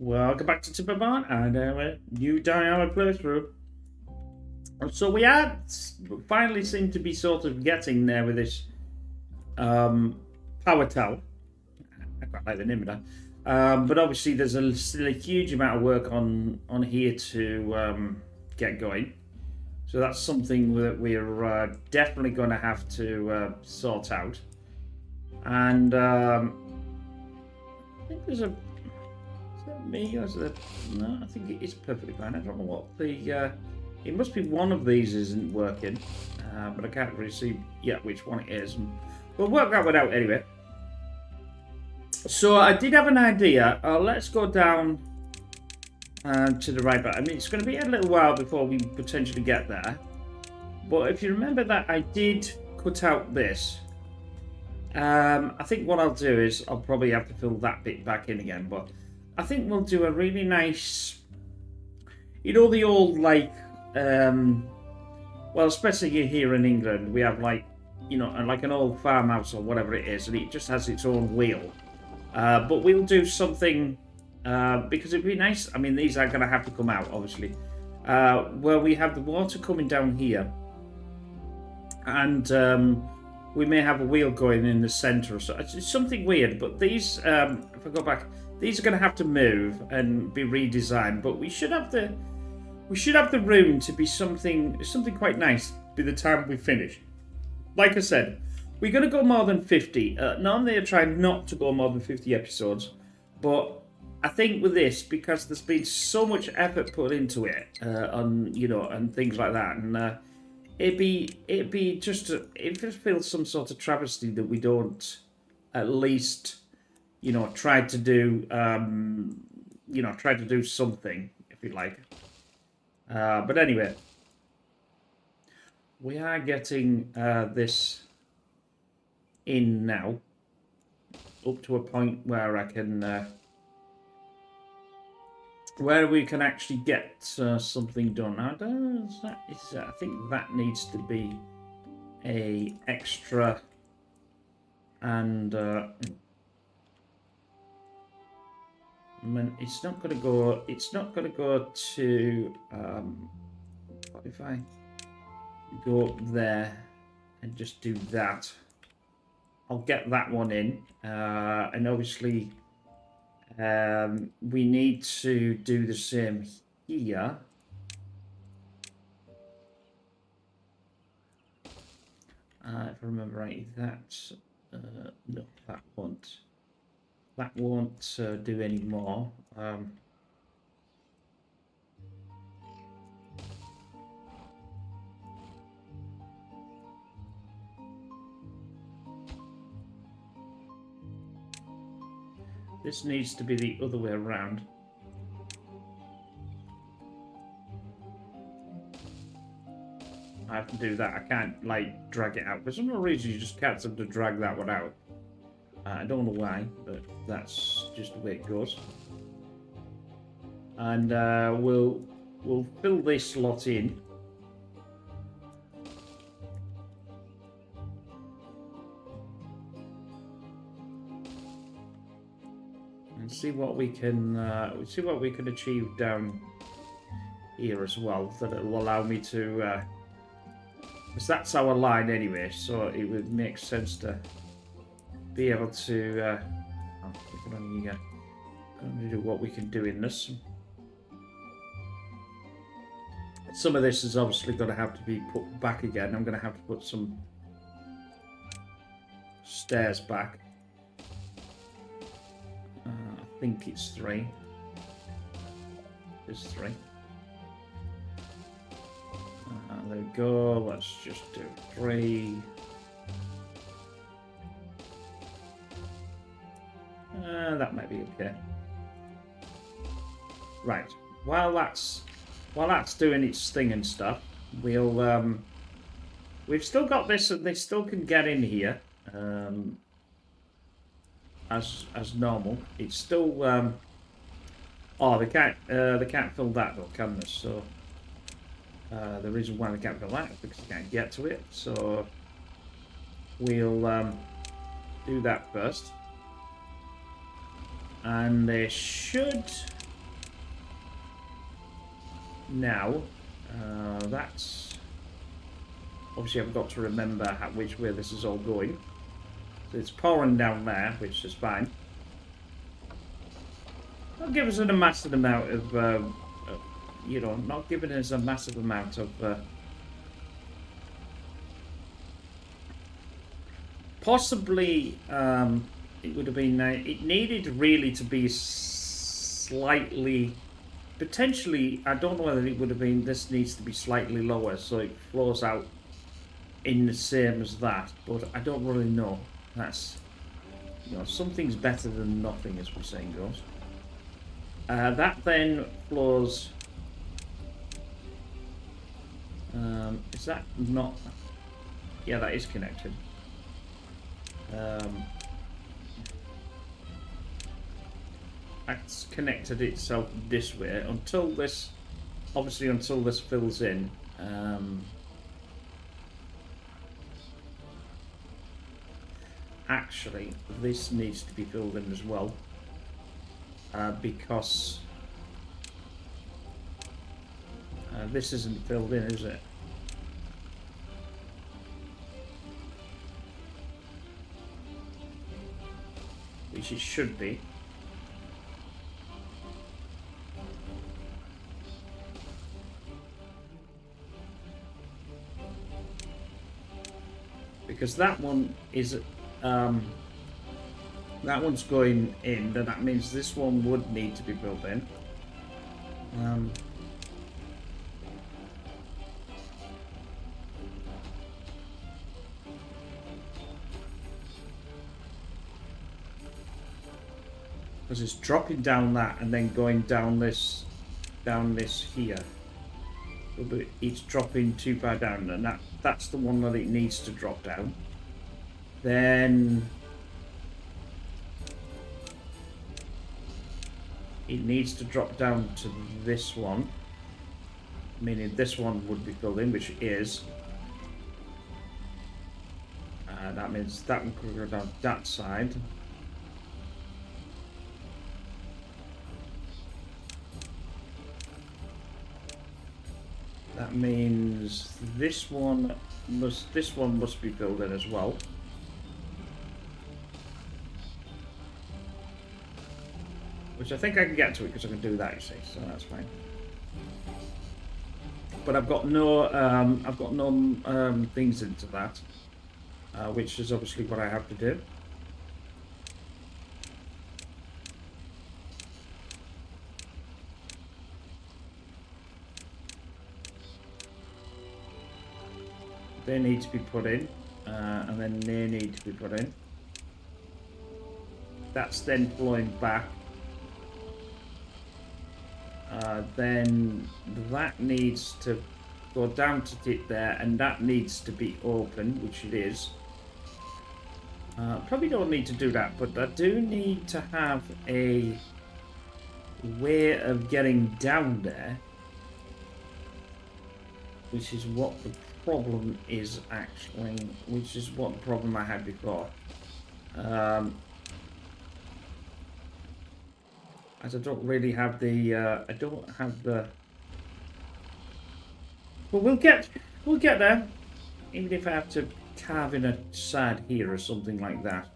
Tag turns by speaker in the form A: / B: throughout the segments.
A: Welcome back to Timberborn and our new diorama playthrough. So we are finally seem to be sort of getting there with this power tower. I quite like the name of that. But obviously there's still a huge amount of work on here to get going. So that's something that we're definitely going to have to sort out. And I think there's a me or is it? No, I think it is perfectly fine. I don't know what the it must be one of these isn't working, but I can't really see yet which one it is. We'll work that one out anyway. So I did have an idea. Let's go down to the right, but I mean it's going to be a little while before we potentially get there. But if you remember that I did cut out this. I think what I'll do is I'll probably have to fill that bit back in again, but I think we'll do a really nice, you know, the old like, well, especially here in England, we have like, you know, like an old farmhouse or whatever it is, and it just has its own wheel. But we'll do something because it'd be nice. I mean, these are going to have to come out, obviously, where we have the water coming down here, and we may have a wheel going in the center or so. It's something weird, but these, if I go back. These are going to have to move and be redesigned, but we should have the room to be something quite nice by the time we finish. Like I said, we're going to go more than 50. Normally I try not to go more than 50 episodes, but I think with this, because there's been so much effort put into it, on and things like that, and it just feels some sort of travesty that we don't at least. Try to do something, if you like. But anyway, we are getting this in now, up to a point where I can, where we can actually get something done. Now, I think that needs to be a extra, and. I mean, it's not going to go. It's not going to go to. What if I go up there and just do that? I'll get that one in, and obviously, we need to do the same here. If I remember right, that's no, that won't. That won't do any more. This needs to be the other way around. I have to do that. I can't, like, drag it out. For some reason, you just can't seem to drag that one out. I don't know why, but that's just the way it goes. And we'll fill this slot in. And see what we can achieve down here as well. That it will allow me to, because that's our line anyway. So it would make sense to be able to we can only do what we can do in this. Some of this is obviously going to have to be put back again. I'm going to have to put some stairs back. I think it's 3. There's 3. There we go. Let's just do 3. That might be okay. Right. While that's doing its thing and stuff, we'll we've still got this, and they still can get in here as normal. It's still oh, they can't fill that though, can they? So the reason why they can't fill that is because they can't get to it. So we'll do that first. And they should Now, that's... Obviously, I've got to remember which way this is all going. So it's pouring down there, which is fine. Not give us a massive amount of, you know, not giving us a massive amount of... possibly, it would have been... it needed really to be slightly... Potentially, I don't know whether it would have been... This needs to be slightly lower, so it flows out in the same as that. But I don't really know. That's... You know, something's better than nothing, as the saying goes. That then flows... is that not... Yeah, that is connected. That's connected itself this way until this... Obviously, until this fills in. Actually, this needs to be filled in as well. Because this isn't filled in, is it? Which it should be. Because that one is... that one's going in, then that means this one would need to be built in. Because it's dropping down that and then going down this here. But it's dropping too far down, and that's the one that it needs to drop down. Then it needs to drop down to this one, meaning this one would be filled in, which it is. That means that one could go down that side. That means this one must be filled in as well. Which I think I can get to it because I can do that, you see, so that's fine. But I've got no things into that, which is obviously what I have to do. They need to be put in, and then they need to be put in. That's then flowing back. Then that needs to go down to it there, and that needs to be open, which it is. Probably don't need to do that, but I do need to have a way of getting down there, which is what the problem is actually, which is what the problem I had before. As I don't really have the, I don't have the... But we'll get there. Even if I have to carve in a side here or something like that.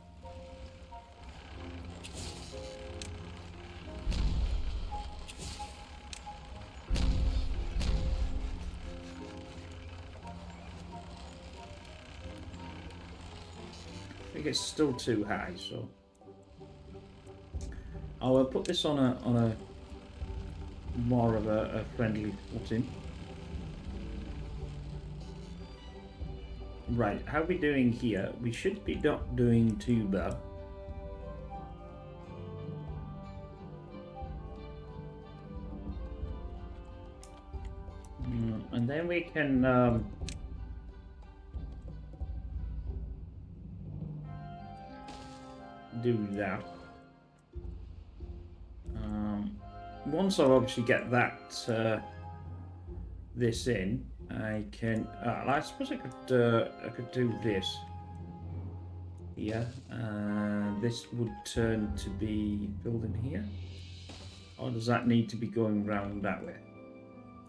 A: I think it's still too high, so... I will put this on a more of a friendly footing. Right, how are we doing here? We should be not doing too bad. And then we can do that. Once I obviously get that this in, I can. I suppose I could do this. Yeah, this would turn to be building here, or does that need to be going round that way?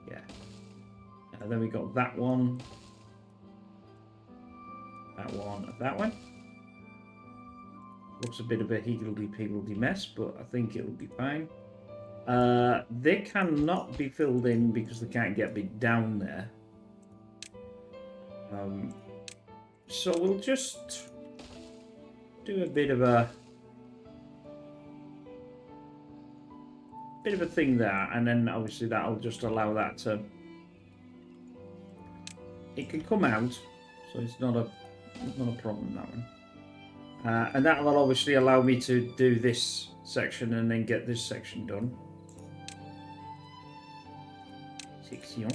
A: Yeah. And then we got that one. That one and that one. Looks a bit of a higgledy-piggledy mess, but I think it'll be fine. They cannot be filled in because they can't get me down there. So we'll just do a bit of a thing there, and then obviously that'll just allow that to. It can come out, so it's not a problem, that one. And that will obviously allow me to do this section and then get this section done. Section.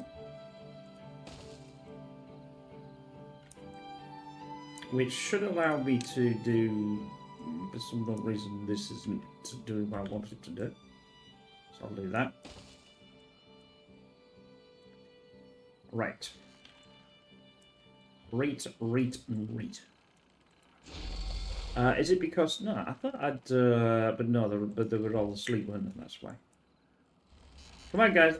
A: Which should allow me to do, for some odd reason, this isn't doing what I wanted it to do. So I'll do that. Right. Read. Is it because... No, I thought I'd... but no, they were all asleep, weren't they? That's why. Come on, guys.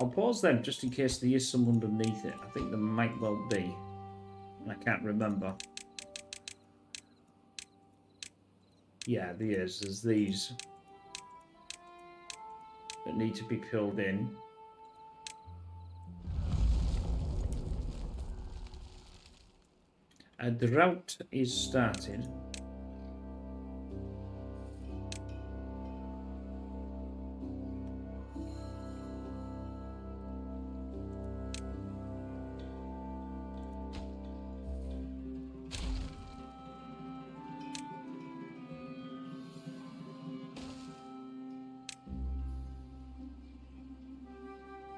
A: I'll pause them just in case there is some underneath it. I think there might well be. I can't remember. Yeah, there is. There's these that need to be filled in. The route is started.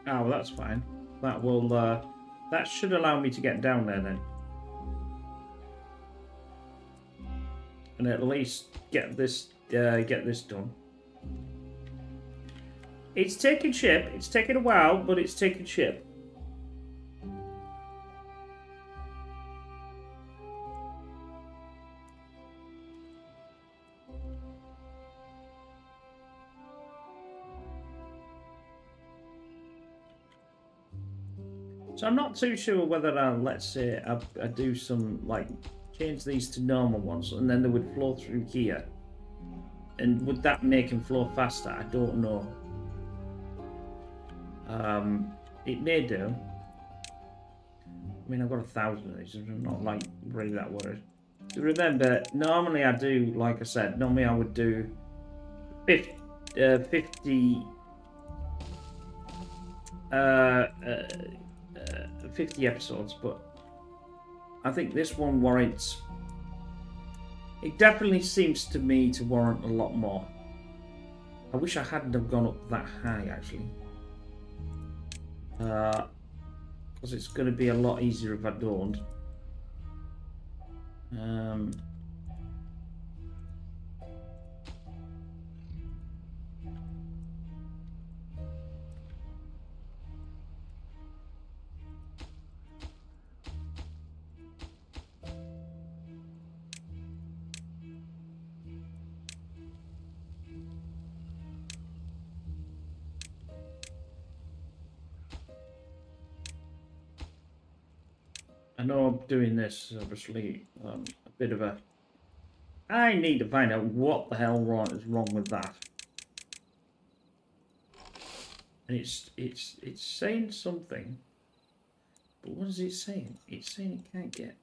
A: Oh, well, that's fine. That will. That should allow me to get down there then, and at least get this done. It's taking shape. It's taken a while, but it's taking shape. So I'm not too sure whether I'll, let's say, I do some, like, change these to normal ones, and then they would flow through here. And would that make them flow faster? I don't know. It may do. I mean, I've got 1,000 of these, so I'm not, like, really that worried. So remember, normally I do, like I said, normally I would do 50 50 episodes, but I think this one warrants... It definitely seems to me to warrant a lot more. I wish I hadn't have gone up that high, actually. Because it's going to be a lot easier if I don't. I know I'm doing this, obviously, a bit of a... I need to find out what the hell is wrong with that. And it's saying something, but what is it saying? It's saying it can't get...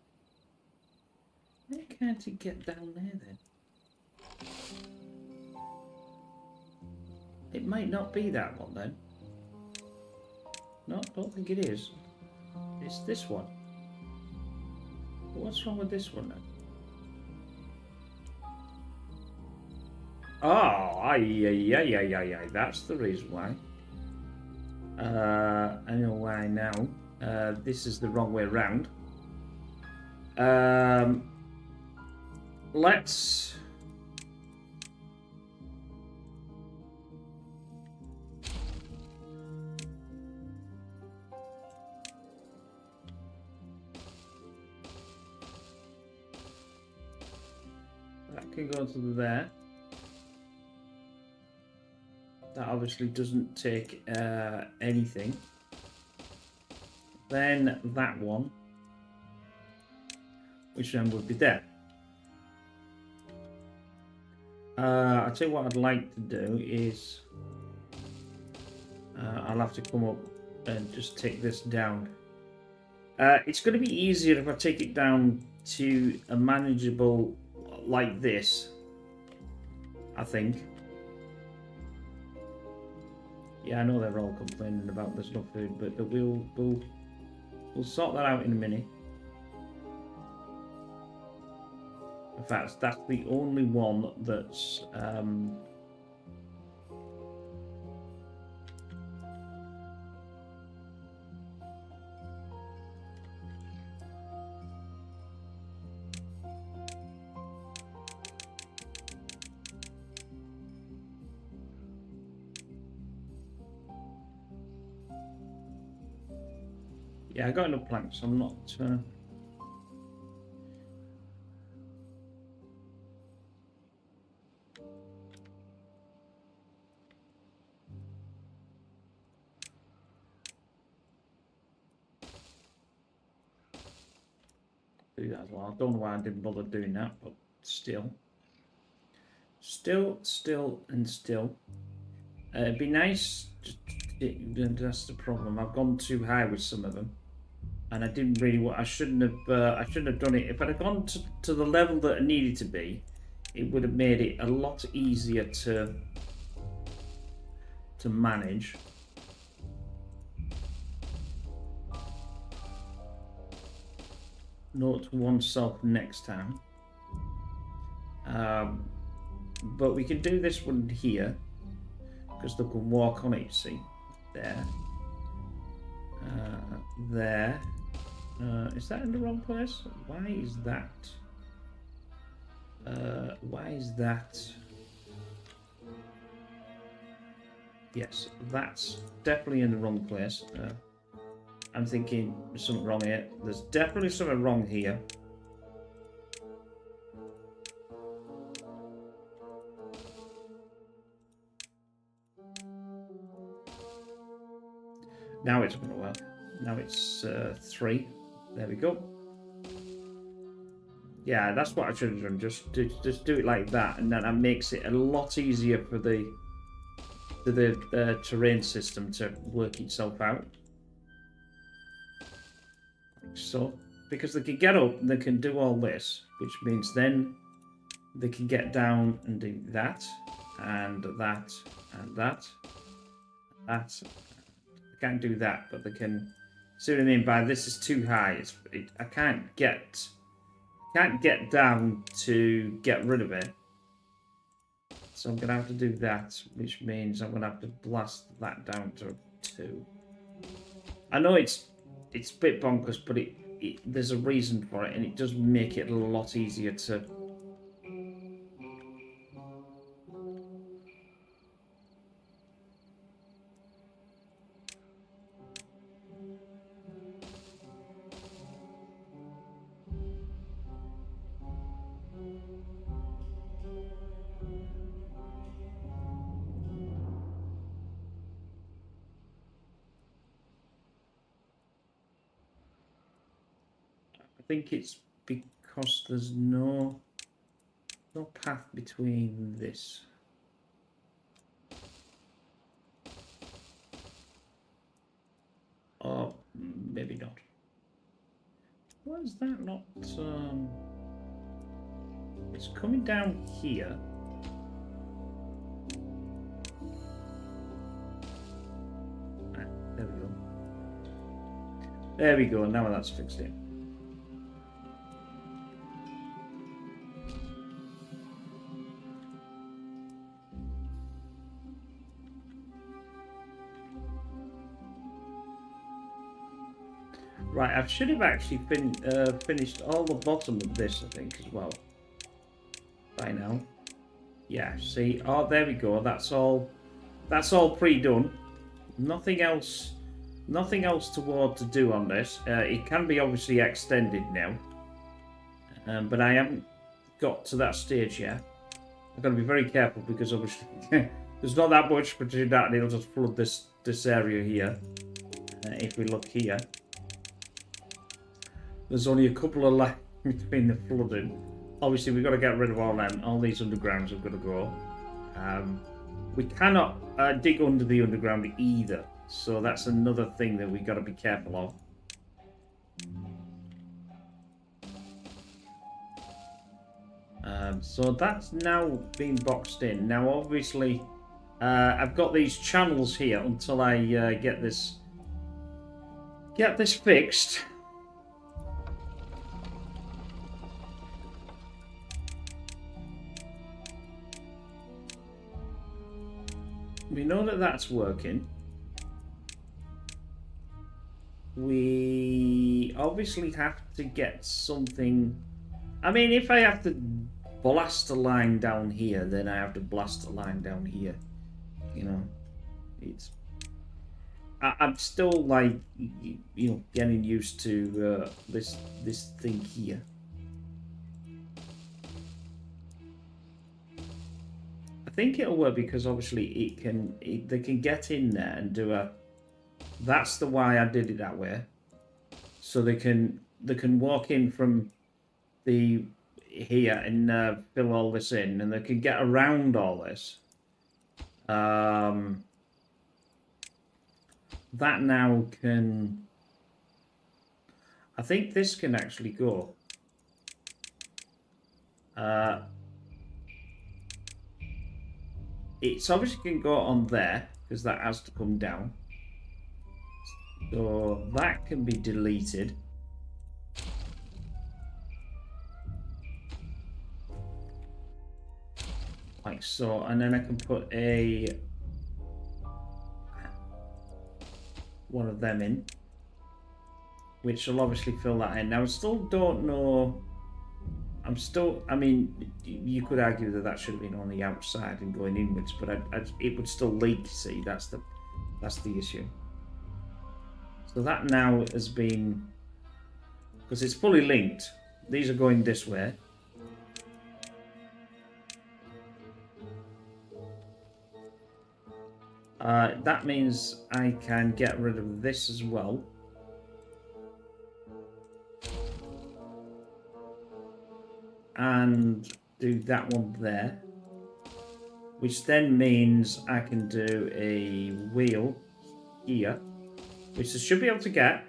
A: Why can't it get down there then? It might not be that one then. No, I don't think it is. It's this one. What's wrong with this one then? Oh, aye, that's the reason why. I know why now. This is the wrong way around. Let's... can go to there. That obviously doesn't take anything. Then that one, which then would be there. I'll tell you what I'd like to do is I'll have to come up and just take this down. It's going to be easier if I take it down to a manageable like this, I think. Yeah, I know they're all complaining about there's no food, but we'll sort that out in a minute. In fact, that's the only one that's yeah, I got enough planks. I'm not. Do that as well. I don't know why I didn't bother doing that, but still. It'd be nice. That's the problem. I've gone too high with some of them, and I didn't really want. I shouldn't have done it. If I'd have gone to the level that it needed to be, it would have made it a lot easier to manage. Note to oneself next time. But we can do this one here because they can walk on it. See, there. There. Is that in the wrong place? Why is that? Why is that? Yes, that's definitely in the wrong place. I'm thinking there's something wrong here. There's definitely something wrong here. Now it's going to work. Now it's 3. There we go. Yeah, that's what I should have done. Just do it like that, and then that makes it a lot easier for the terrain system to work itself out. Like so, because they can get up and they can do all this, which means then they can get down and do that, and that, and that, that. They can't do that, but they can. See what I mean by this is too high. I can't get down to get rid of it. So I'm gonna have to do that, which means I'm gonna have to blast that down to 2. I know it's a bit bonkers, but there's a reason for it, and it does make it a lot easier to. I think it's because there's no path between this. Or maybe not. Why is that not? It's coming down here. There we go. There we go. Now that's fixed it. Right, I should have actually finished all the bottom of this, I think, as well. By now. Yeah, see? Oh, there we go. That's all pre-done. Nothing else toward to do on this. It can be obviously extended now. But I haven't got to that stage yet. I've got to be very careful because obviously there's not that much between that and it'll just flood this area here. If we look here, there's only a couple of lines between the flooding. Obviously, we've got to get rid of all them. All these undergrounds have got to go. We cannot dig under the underground either. So that's another thing that we've got to be careful of. So that's now been boxed in. Now, obviously, I've got these channels here until I get this fixed. We know that that's working. We obviously have to get something. I mean, if I have to blast a line down here, then I have to blast a line down here. You know, I'm still like, you know, getting used to this thing here. I think it'll work because obviously they can get in there and do a. That's the why I did it that way, so they can walk in from the here and fill all this in, and they can get around all this. That now can. I think this can actually go. It's obviously can go on there because that has to come down. So that can be deleted. Like so, and then I can put one of them in, which will obviously fill that in. Now I still don't know. I mean, you could argue that should have been on the outside and going inwards, but it would still leak. See, that's the issue. So that now has been, because it's fully linked. These are going this way. That means I can get rid of this as well. And do that one there. Which then means I can do a wheel here. Which I should be able to get.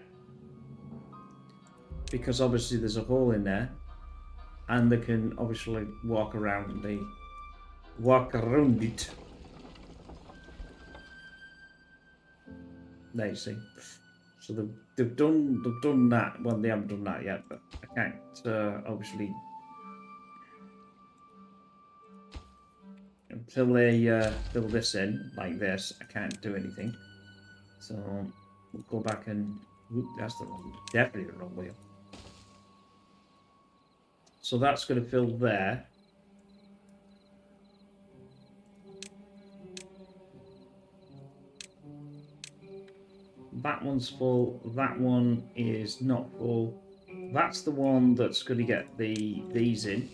A: Because obviously there's a hole in there. And they can obviously walk around it. There you see. So they've done that. Well, they haven't done that yet, but I can't obviously until they fill this in like this. I can't do anything. So we'll go back and that's definitely the wrong wheel. So that's going to fill there. That one's full. That one is not full. That's the one that's going to get these in.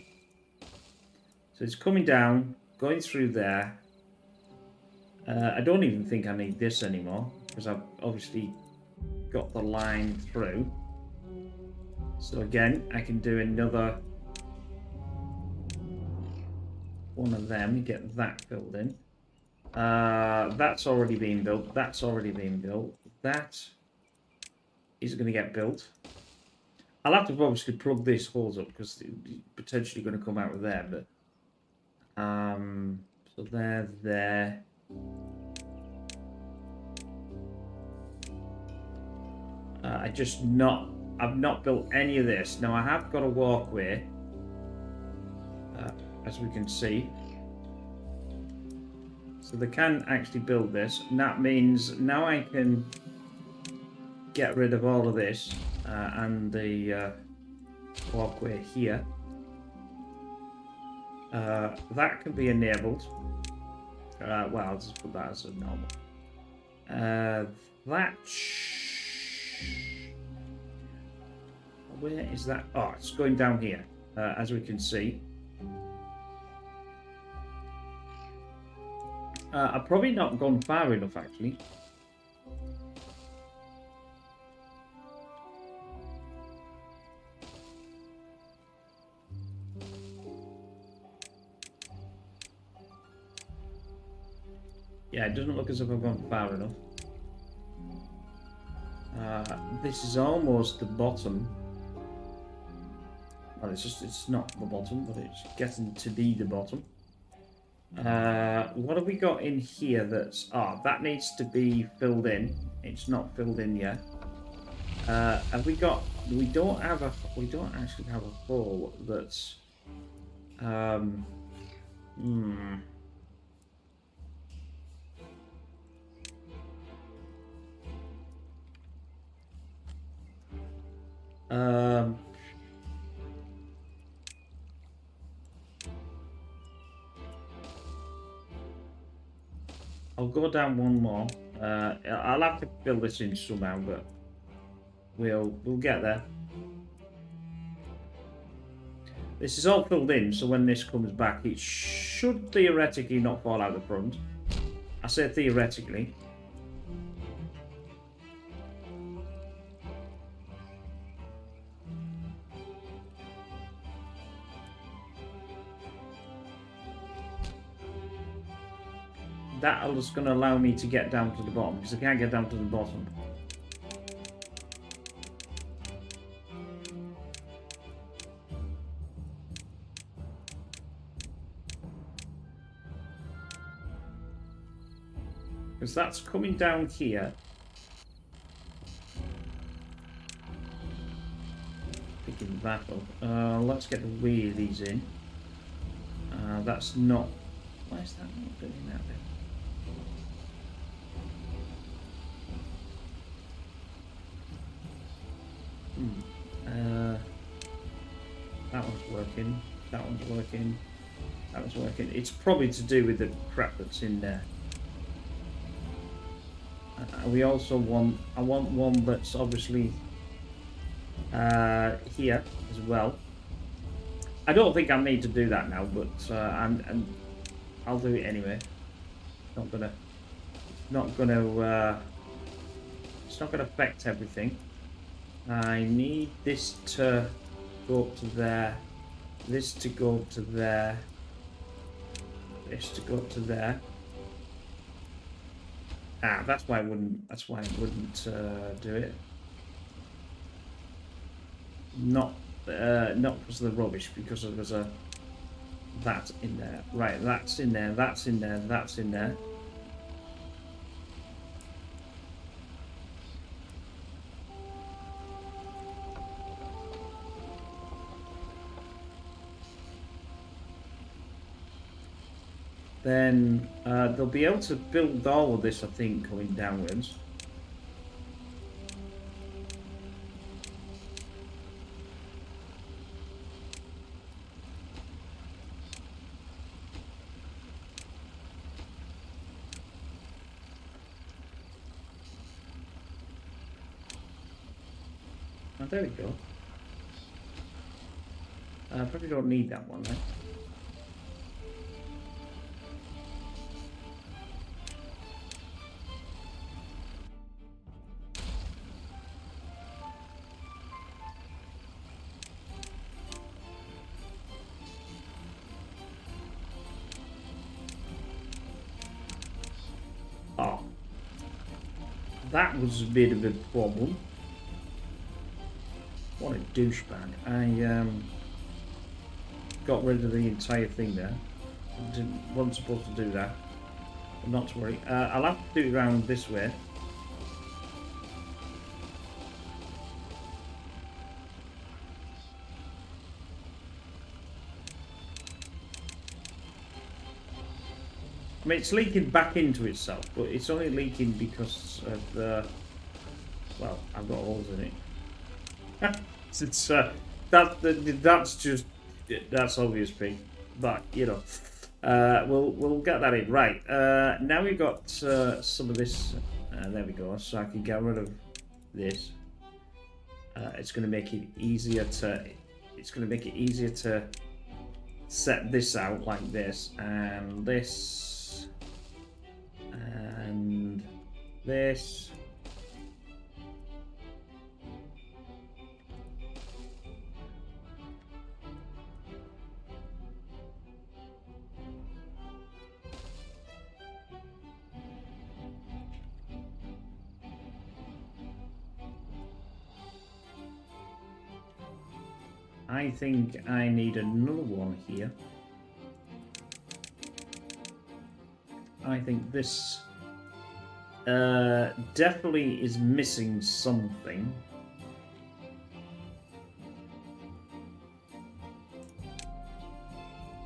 A: So it's coming down, going through there. I don't even think I need this anymore because I've obviously got the line through. So again, I can do another one of them, get that filled in. That's already been built. That's already been built. That is going to get built. I'll have to obviously plug these holes up because it's potentially going to come out of there. But so they're there. I've not built any of this. Now I have got a walkway, as we can see. So they can actually build this, and that means now I can get rid of all of this and the walkway here. That can be enabled. Well, I'll just put that as a normal. Where is that? Oh, it's going down here, as we can see. I've probably not gone far enough, actually. Yeah, it doesn't look as if I've gone far enough. This is almost the bottom. Well, it's not the bottom, but it's getting to be the bottom. What have we got in here that's... that needs to be filled in. It's not filled in yet. Have we got... We don't actually have a hole that's... I'll go down one more. I'll have to fill this in somehow, but we'll get there. This is all filled in, so when this comes back, it should theoretically not fall out the front. I say theoretically. That's going to allow me to get down to the bottom, because I can't get down to the bottom. Because that's coming down here. Picking that up. Let's get the wheelies in. That's not... Why is that not doing that then? That one's working. That one's working. That one's working. It's probably to do with the crap that's in there. We also want... I want one that's obviously here as well. I don't think I need to do that now, but I'll do it anyway. It's not gonna affect everything. I need this to go up to there, this to go up to there, this to go up to there. That's why I wouldn't. That's why I wouldn't do it. Not because of the rubbish, because there's a that in there. Right, that's in there. That's in there. That's in there. Then they'll be able to build all of this, I think, going downwards. Oh, there we go. Probably don't need that one, right? Oh, that was a bit of a problem. What a douchebag. I got rid of the entire thing there. Wasn't supposed to do that. But not to worry. I'll have to do it around this way. I mean, it's leaking back into itself, but it's only leaking because of the... Well, I've got holes in it. That's obvious, Pete. But you know, we'll get that in. Right. Now we've got some of this. There we go. So I can get rid of this. It's going to make it easier to. It's going to make it easier to set this out like this, and this this. I think I need another one here. I think this definitely is missing something.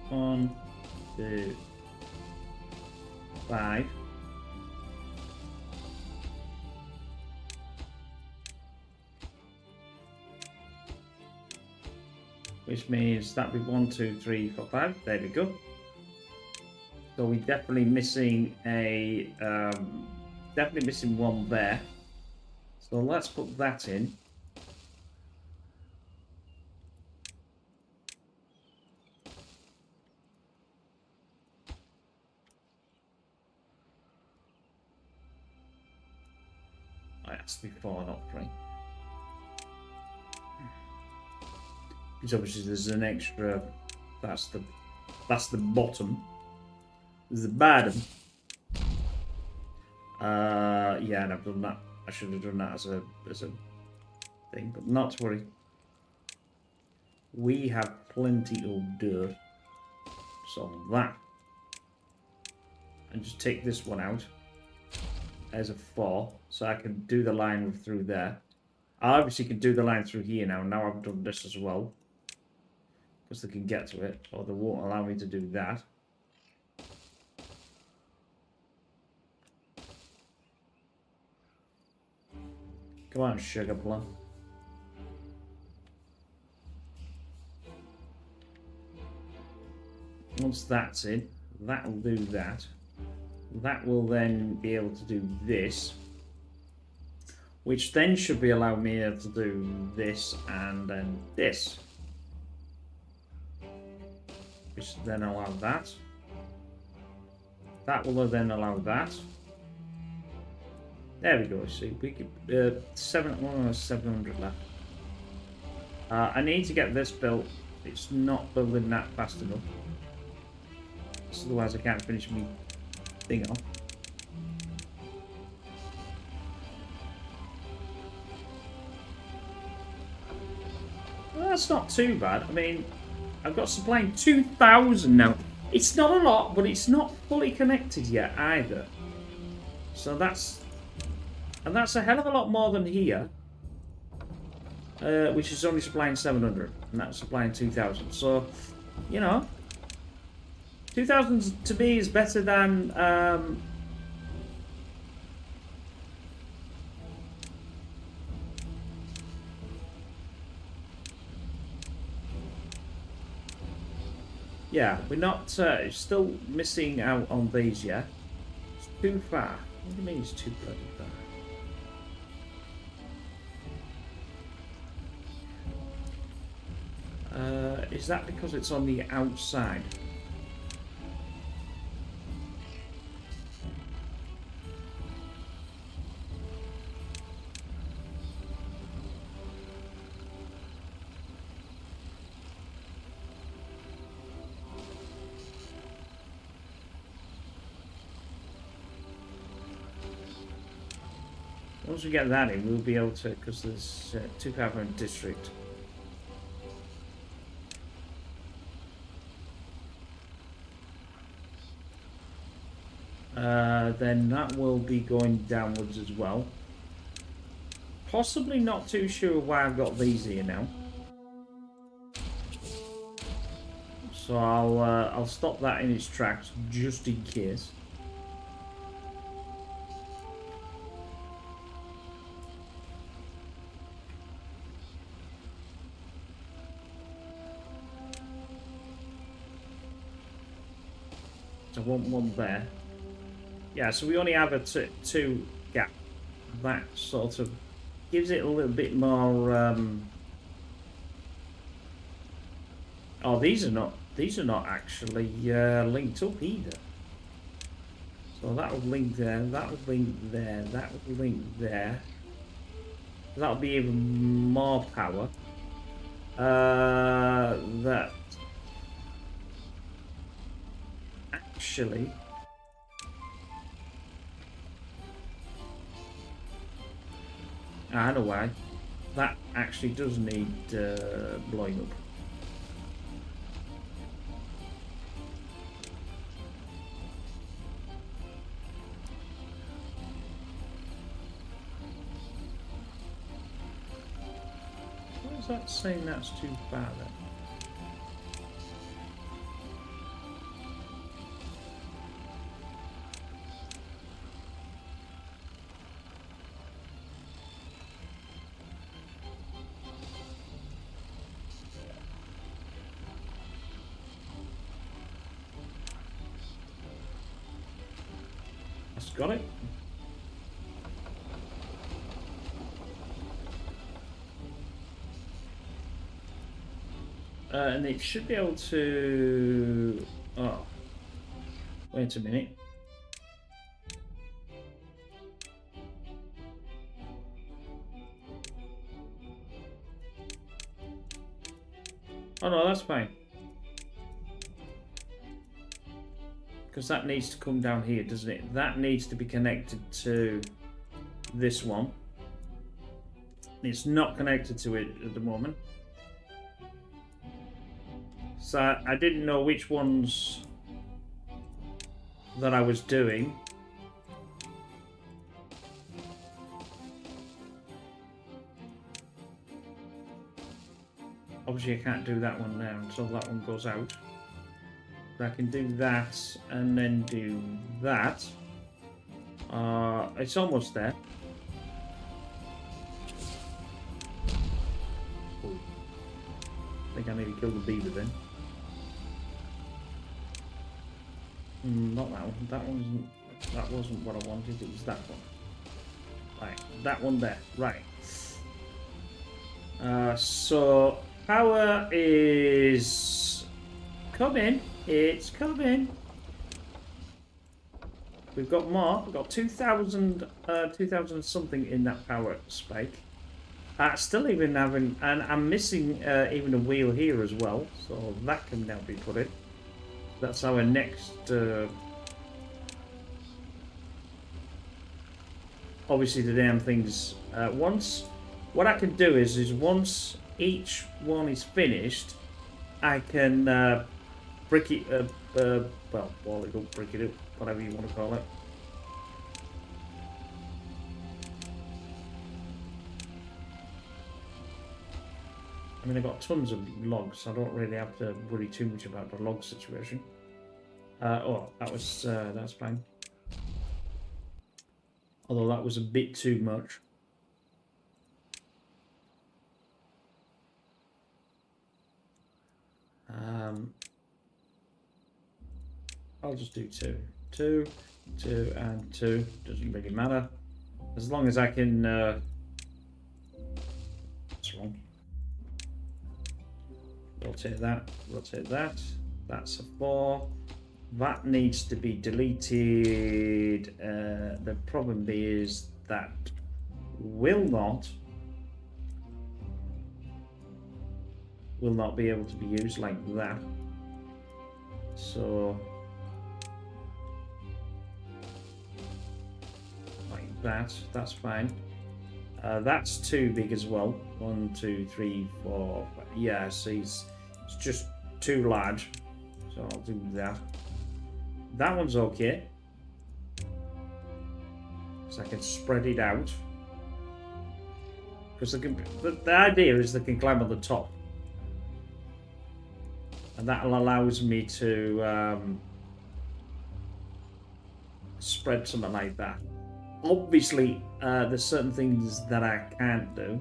A: One, 2, 5. Which means that would be 1, 2, 3, 4, 5. There we go. So we're definitely missing a definitely missing one there. So let's put that in. It has to be 4, not 3. Because obviously there's an extra. That's the bottom. There's the bottom. Yeah, and I've done that. I should have done that as a thing, but not to worry. We have plenty of dirt. So that. And just take this one out as a 4, so I can do the line through there. I obviously can do the line through here now. Now I've done this as well. Because they can get to it, or they won't allow me to do that. Come on, sugar plum. Once that's in, that'll do that. That will then be able to do this. Which then should be allowing me to do this and then this. Which then allow that. That will then allow that. There we go. See, we could 700 left. I need to get this built. It's not building that fast enough. Otherwise, I can't finish my thing off. Well, that's not too bad. I mean, I've got supplying 2,000 now. It's not a lot, but it's not fully connected yet either. So that's a hell of a lot more than here, which is only supplying 700, and that's supplying 2,000. So, you know, 2,000 to me is better than yeah, we're not still missing out on these yet. It's too far. What do you mean it's too bloody far? Is that because it's on the outside? Once we get that in, we'll be able to, because there's 2 power in district. Then that will be going downwards as well. Possibly not too sure why I've got these here now. So I'll stop that in its tracks just in case. So I want one there. Yeah, so we only have a 2 gap. That sort of gives it a little bit more. Oh, these are not actually linked up either. So that would link there, that would link there, that would link there. That'll be even more power. That actually I know why. That actually does need blowing up. What is that saying that's too far then? That's got it. And it should be able to... Oh. Wait a minute. Oh no, that's fine. Because that needs to come down here, doesn't it? That needs to be connected to this one. It's not connected to it at the moment. So I didn't know which ones that I was doing. Obviously I can't do that one now until that one goes out. But I can do that and then do that. It's almost there. Ooh. I think I need to kill the beaver then. Not that one. That wasn't what I wanted. It was that one. Right, that one there. Right. So power is coming. It's coming. We've got more. We've got 2,000 something in that power spike. Still even having, and I'm missing even a wheel here as well. So that can now be put in. That's our next. Obviously, the damn things. Once, what I can do is once each one is finished, I can brick it. Well, wall it up, brick it up, whatever you want to call it. I mean, I've got tons of logs, so I don't really have to worry too much about the log situation. Oh, that's fine. Although that was a bit too much. I'll just do 2. 2, 2, and 2. Doesn't really matter. As long as I can... What's wrong? Rotate that, rotate that. That's a 4. That needs to be deleted. The problem is that will not be able to be used like that. So like that's fine. That's too big as well. 1, 2, 3, 4. Yeah, see, it's just too large. So I'll do that. That one's okay. So I can spread it out. Because the idea is they can climb on the top. And that allows me to spread something like that. Obviously, there's certain things that I can't do.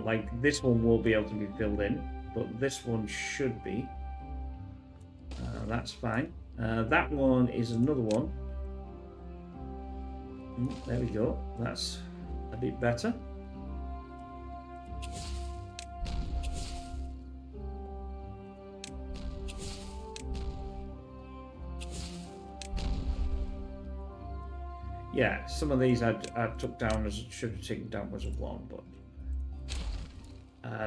A: Like this one will be able to be filled in, but this one should be. That's fine. That one is another one. There we go. That's a bit better. yeah, some of these I took down as should have taken down as a 1, but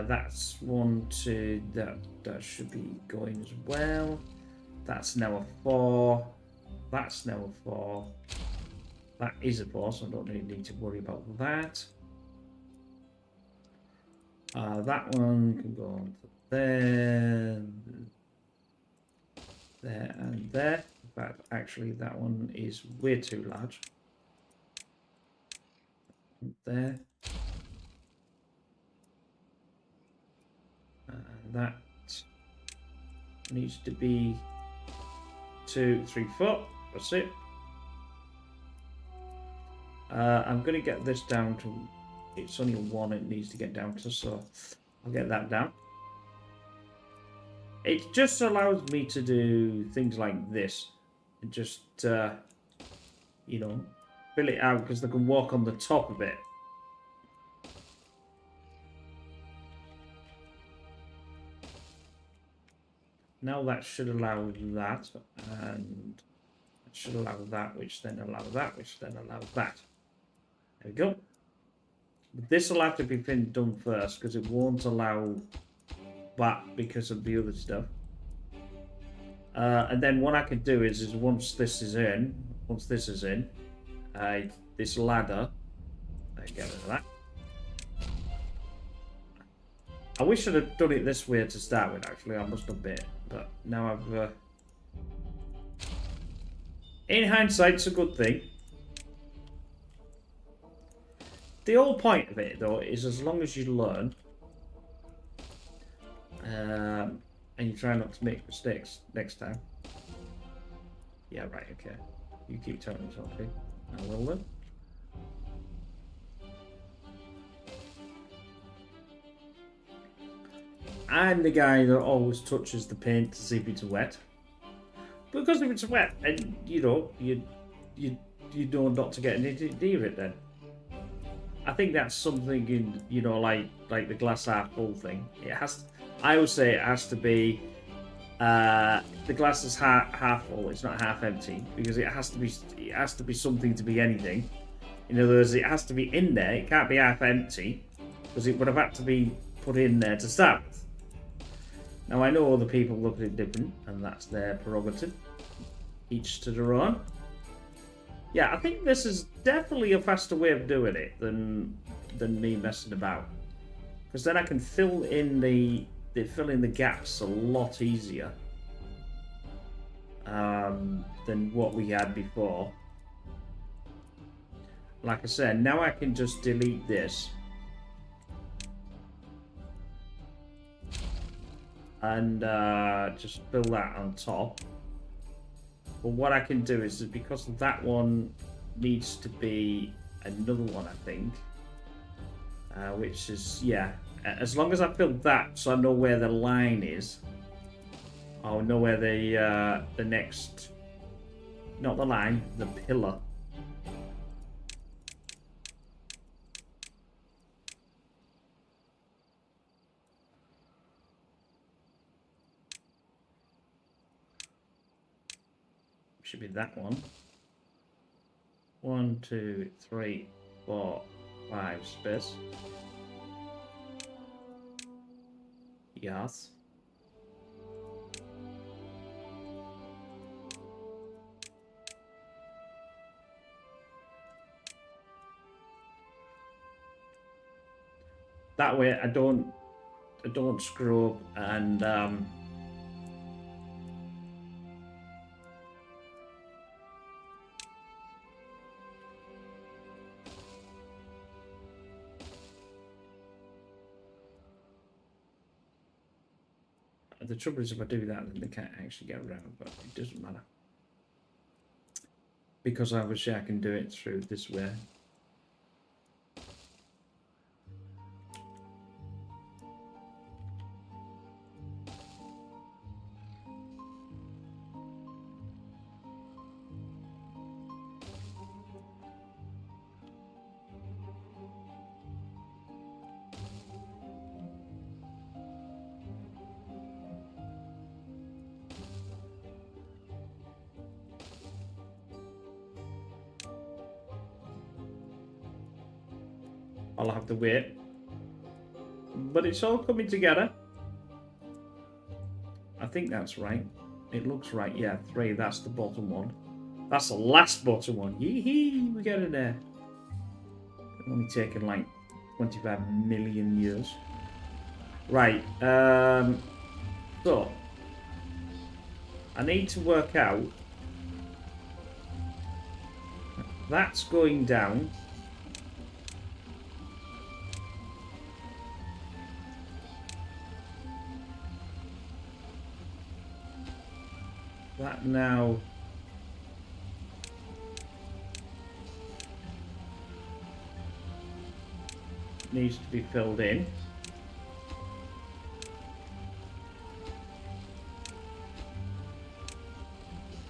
A: that's 1, 2. That should be going as well. That's now a 4. That's now a 4. That is a 4, so I don't really need to worry about that. That one can go on to there, there, and there. But actually, that one is way too large. There. And that needs to be 2, 3, 4. That's it. I'm going to get this down to, it's only a 1 it needs to get down to, so I'll get that down. It just allows me to do things like this. And just, you know, fill it out because they can walk on the top of it. Now that should allow that, and it should allow that, which then allow that, which then allows that. There we go. But this will have to be done first because it won't allow that because of the other stuff. And then what I can do is once this is in, this ladder, I get rid of that. I wish I'd have done it this way to start with, actually. I must admit. But now I've... In hindsight, it's a good thing. The whole point of it, though, is as long as you learn... and you try not to make mistakes next time. Yeah, right, okay. You keep telling us, okay. I will then. I'm the guy that always touches the paint to see if it's wet. Because if it's wet, and you know, you know not to get near it then. I think that's something in, you know, like the glass half full thing. It has. I would say it has to be. The glass is half full. It's not half empty because it has to be. It has to be something to be anything. In other words, it has to be in there. It can't be half empty because it would have had to be put in there to start with. Now, I know other people look at it different, and that's their prerogative. Each to their own. Yeah, I think this is definitely a faster way of doing it than me messing about. Because then I can fill in the gaps a lot easier than what we had before. Like I said, now I can just delete this. And just fill that on top. But what I can do is because that one needs to be another one, I think. Which is, yeah, as long as I fill that so I know where the line is. I'll know where the next, not the line, the pillar. Should be that one. 1, 2, 3, 4, 5 space. Yes. That way I don't screw up and the trouble is if I do that then they can't actually get around, but it doesn't matter. Because obviously I can do it through this way. I'll have to wait. But it's all coming together. I think that's right. It looks right. Yeah, 3. That's the bottom one. That's the last bottom one. Yee-hee, we get it there. It's only taken like 25 million years. Right. So I need to work out. That's going down. That now needs to be filled in.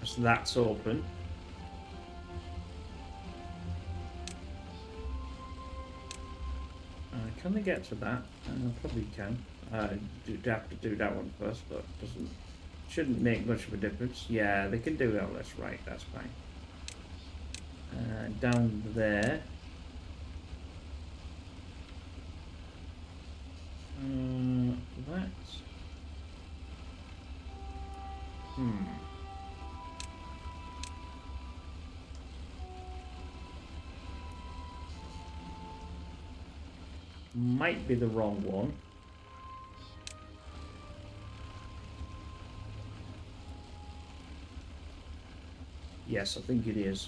A: So that's open. Can they get to that? Probably can. Do have to do that one first, but shouldn't make much of a difference. Yeah, they can do that. That's right. That's fine. Down there. That's. Might be the wrong one. Yes, I think it is.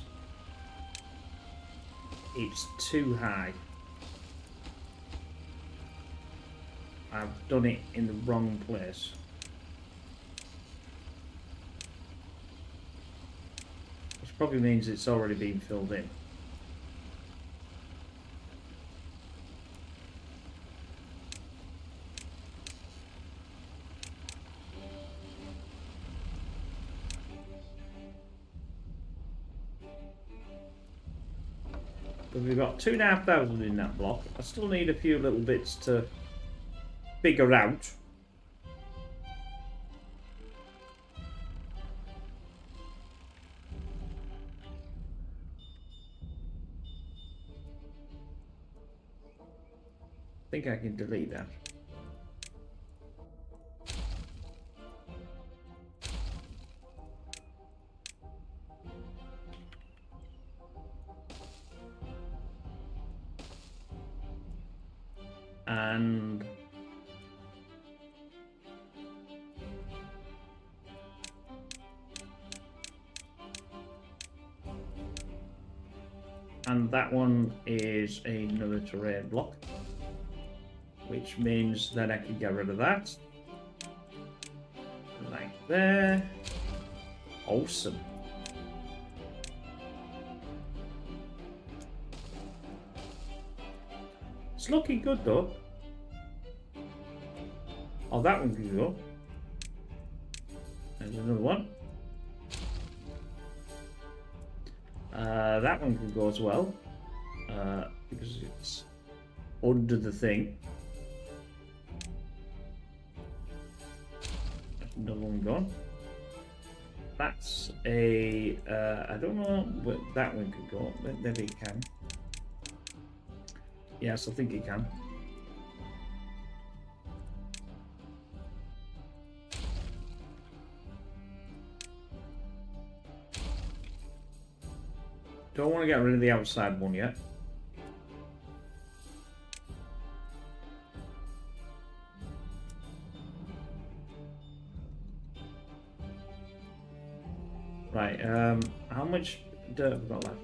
A: It's too high. I've done it in the wrong place. Which probably means it's already been filled in. But we've got 2,500 in that block. I still need a few little bits to figure out. I think I can delete that. And that one is another terrain block, which means that I can get rid of that. Like there. Awesome. It's looking good though. Oh, that one can go. There's another one. That one can go as well, because it's under the thing. Another one gone. That's a, I don't know where that one could go, maybe it can. Yes, I think it can. Don't want to get rid of the outside one yet. Right, how much dirt have we got left?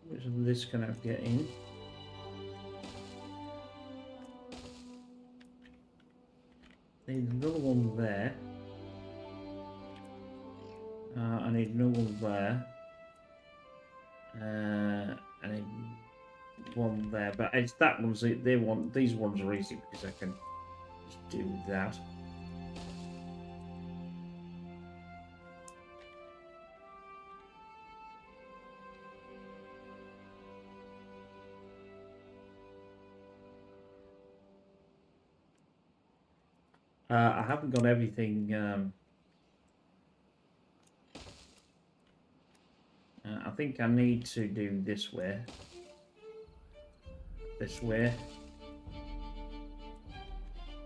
A: Which of this can I get in? Need another one there. I need another one there. I need one there, but it's that one's they want these ones are easy because I can just do that. I haven't got everything. I think I need to do this way. This way.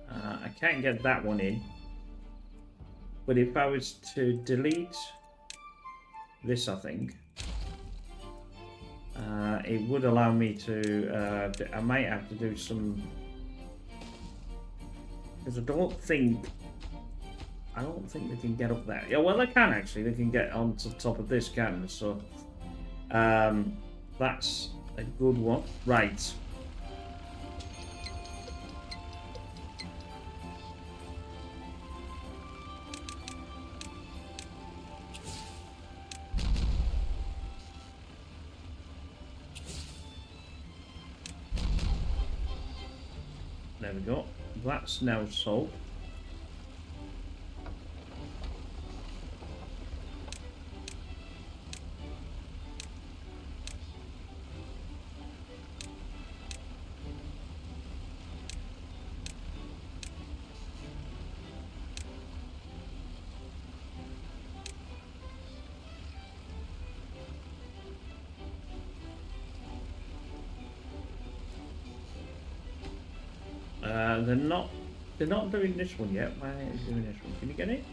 A: I can't get that one in. But if I was to delete this, I think it would allow me to. I might have to do some, because I don't think they can get up there. Yeah, well, they can actually. They can get onto the top of this, can't they? So that's a good one, right? There we go. That's now solved. They're not doing this one yet. Why are they doing this one? Can you get in?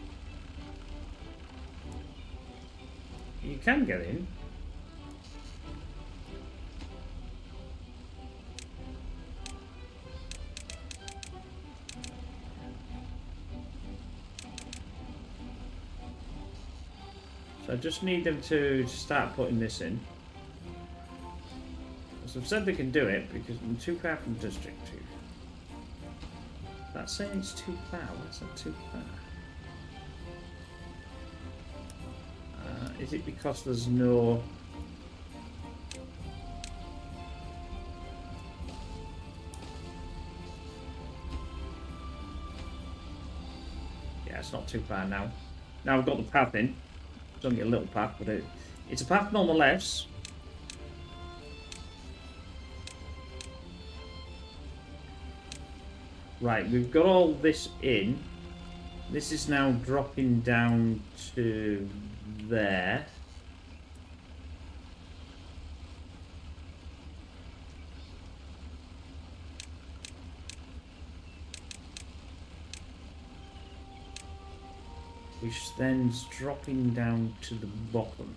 A: You can get in. So I just need them to start putting this in. So I've said they can do it because I'm too far from District 2. That's saying it's too far. What's that too far? Is it because there's no... Yeah, it's not too far now. Now I've got the path in. It's only a little path, but it's a path nonetheless. Right, we've got all this in. This is now dropping down to there. Which then's dropping down to the bottom.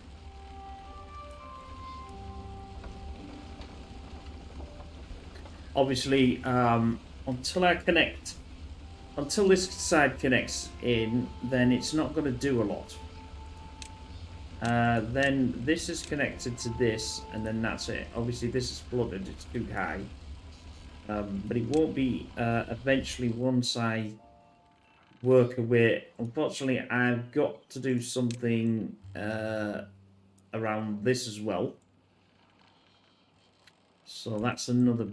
A: Obviously, until this side connects in, then it's not going to do a lot. Then this is connected to this, and then that's it. Obviously, this is flooded; it's too high. But it won't be eventually once I work away. Unfortunately, I've got to do something around this as well. So that's another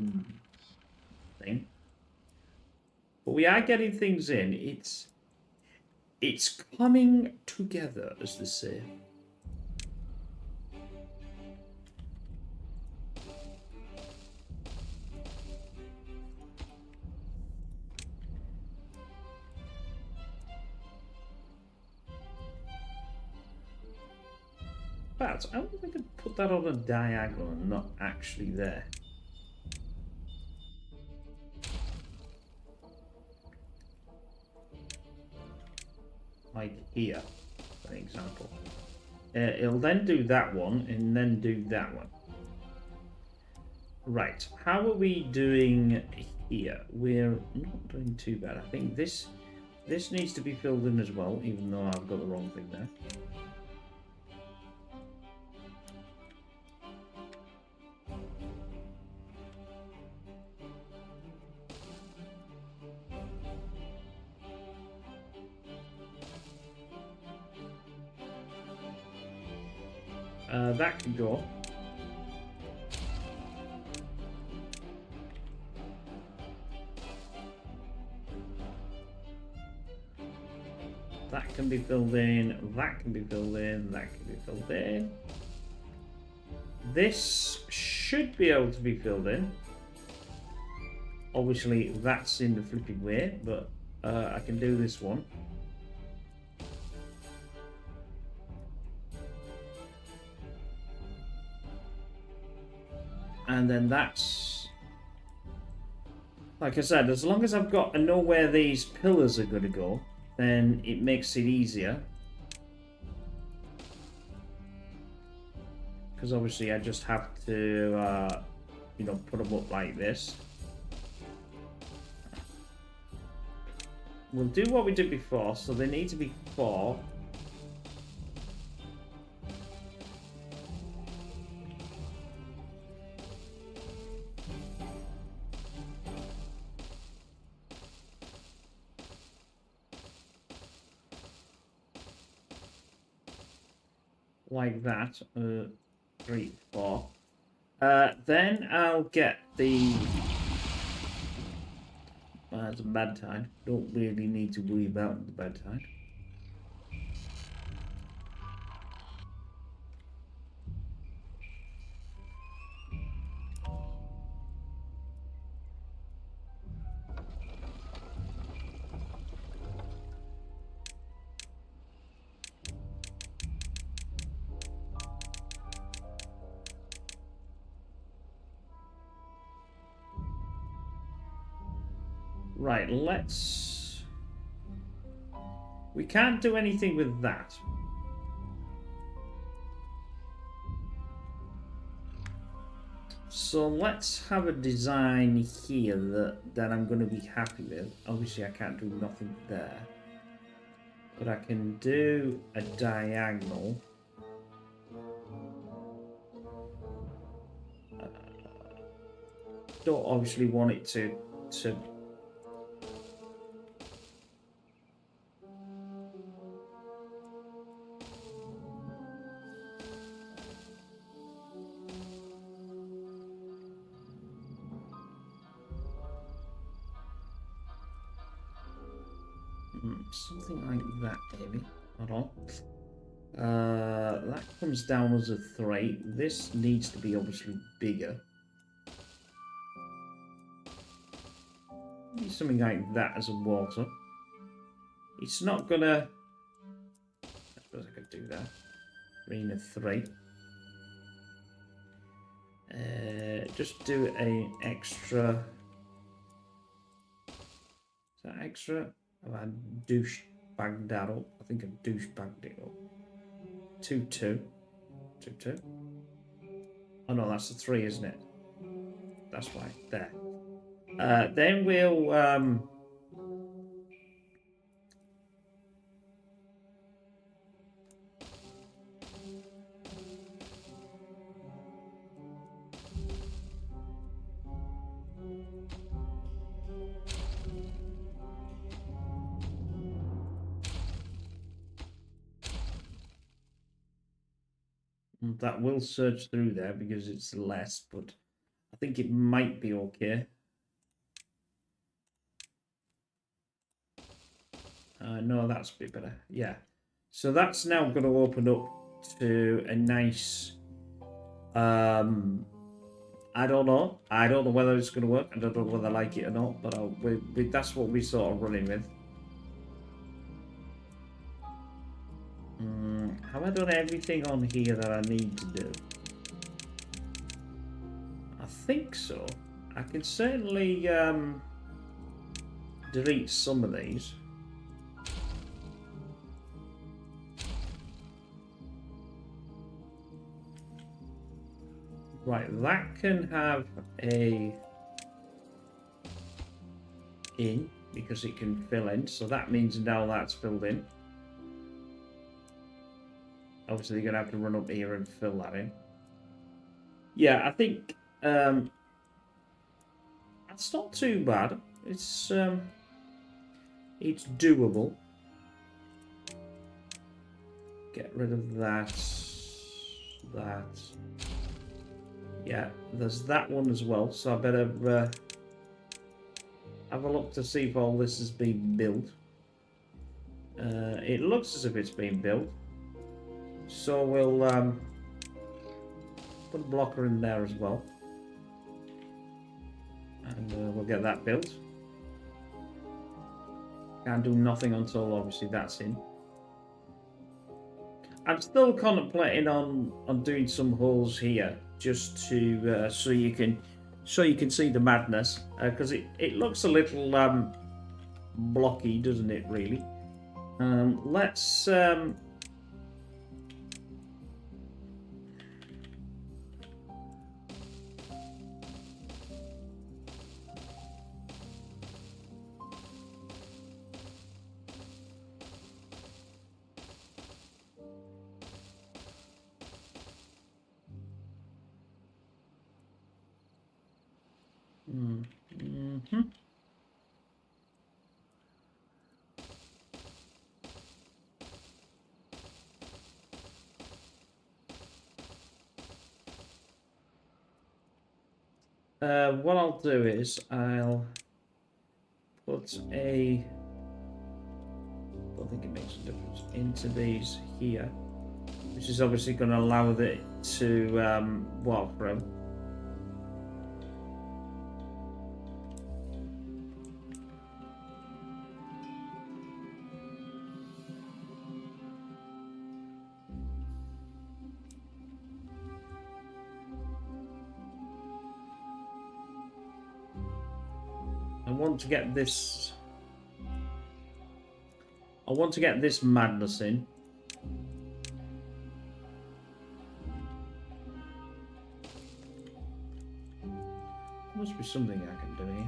A: thing. But we are getting things in. It's coming together, as they say. But I wonder if I could put that on a diagonal and not actually there. Like here, for example. It'll then do that one and then do that one. Right, how are we doing here? We're not doing too bad. I think this needs to be filled in as well, even though I've got the wrong thing there. That can go. That can be filled in, that can be filled in, that can be filled in. This should be able to be filled in. Obviously, that's in the flipping way, but I can do this one. And then that's... Like I said, as long as I know where these pillars are going to go, then it makes it easier. Because obviously I just have to, you know, put them up like this. We'll do what we did before, so they need to be 4. Like that. 3, 4. Then I'll get the... it's a bad tide. Don't really need to worry about the bad tide. Right, let's... We can't do anything with that. So let's have a design here that I'm going to be happy with. Obviously I can't do nothing there. But I can do a diagonal. Don't obviously want it to something like that, maybe. Hold on. That comes down as a 3. This needs to be obviously bigger. Maybe something like that as a water. It's not gonna... I suppose I could do that. Arena 3. Just do an extra... Is that extra? Have I douche-bagged that up? I think I've douche-bagged it up. 2, 2. 2, 2. Oh no, that's a 3, isn't it? That's why. There. Then we'll... that will surge through there because it's less, but I think it might be okay. No, that's a bit better. Yeah. So that's now going to open up to a nice... I don't know. I don't know whether it's going to work. I don't know whether I like it or not, but that's what we're sort of running with. Have I done everything on here that I need to do? I think so. I can certainly delete some of these. Right, that can have a in because it can fill in. So that means now that's filled in. Obviously, you're going to have to run up here and fill that in. Yeah, I think that's not too bad. It's doable. Get rid of that. That. Yeah, there's that one as well. So I better have a look to see if all this has been built. It looks as if it's been built. So we'll put a blocker in there as well. And we'll get that built. Can't do nothing until obviously that's in. I'm still contemplating on doing some holes here just to so you can see the madness because it looks a little blocky, doesn't it? Really. Let's. Mm-hmm. What I'll do is I'll put a. I don't think it makes a difference into these here, which is obviously going to allow it to walk through. I want to get this. I want to get this madness in. Must be something I can do here.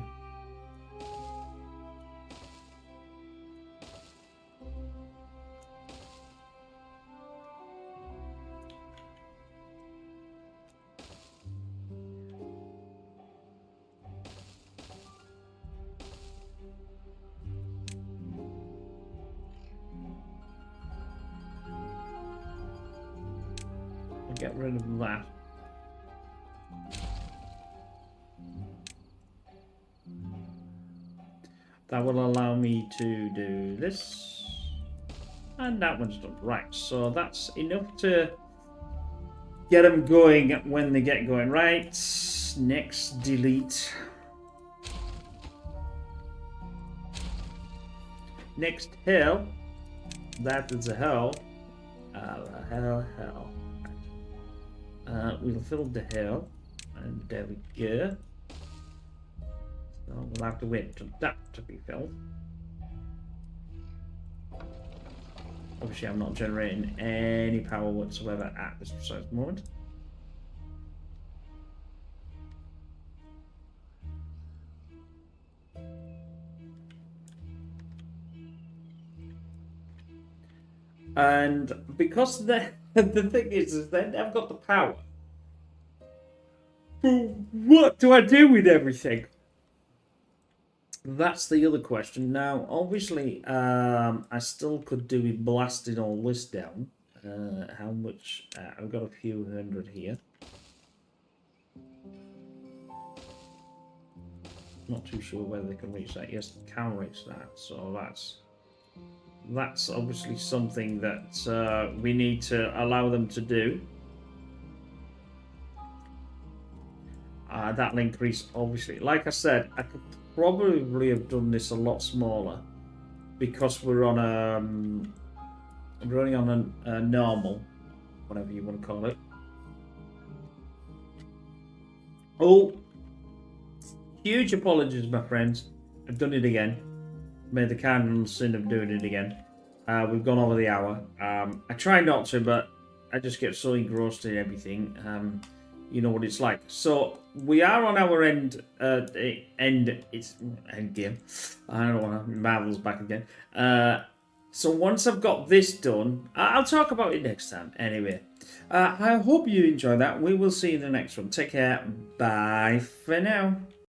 A: I'll get rid of that. That will allow me to do this. And that one's done. Right, so that's enough to get them going when they get going. Right, next, delete. Next hill. That is a hill. Hell. We'll fill the hill. And there we go. So we'll have to wait for that to be filled. Obviously, I'm not generating any power whatsoever at this precise moment. And because the thing is then I've got the power. What do I do with everything? That's the other question. Now, obviously, I still could do with blasting all this down. How much? I've got a few hundred here. Not too sure whether they can reach that. Yes, they can reach that. So that's obviously something that we need to allow them to do. That'll increase, obviously. Like I said, I could probably have done this a lot smaller because we're on running on a normal, whatever you want to call it. Oh, huge apologies, my friends. I've done it again. Made the cardinal sin of doing it again. We've gone over the hour. I try not to, but I just get so engrossed in everything. You know what it's like. So we are on our end game. I don't want to Marvel's back again. So once I've got this done, I'll talk about it next time. Anyway, I hope you enjoy that. We will see you in the next one. Take care. Bye for now.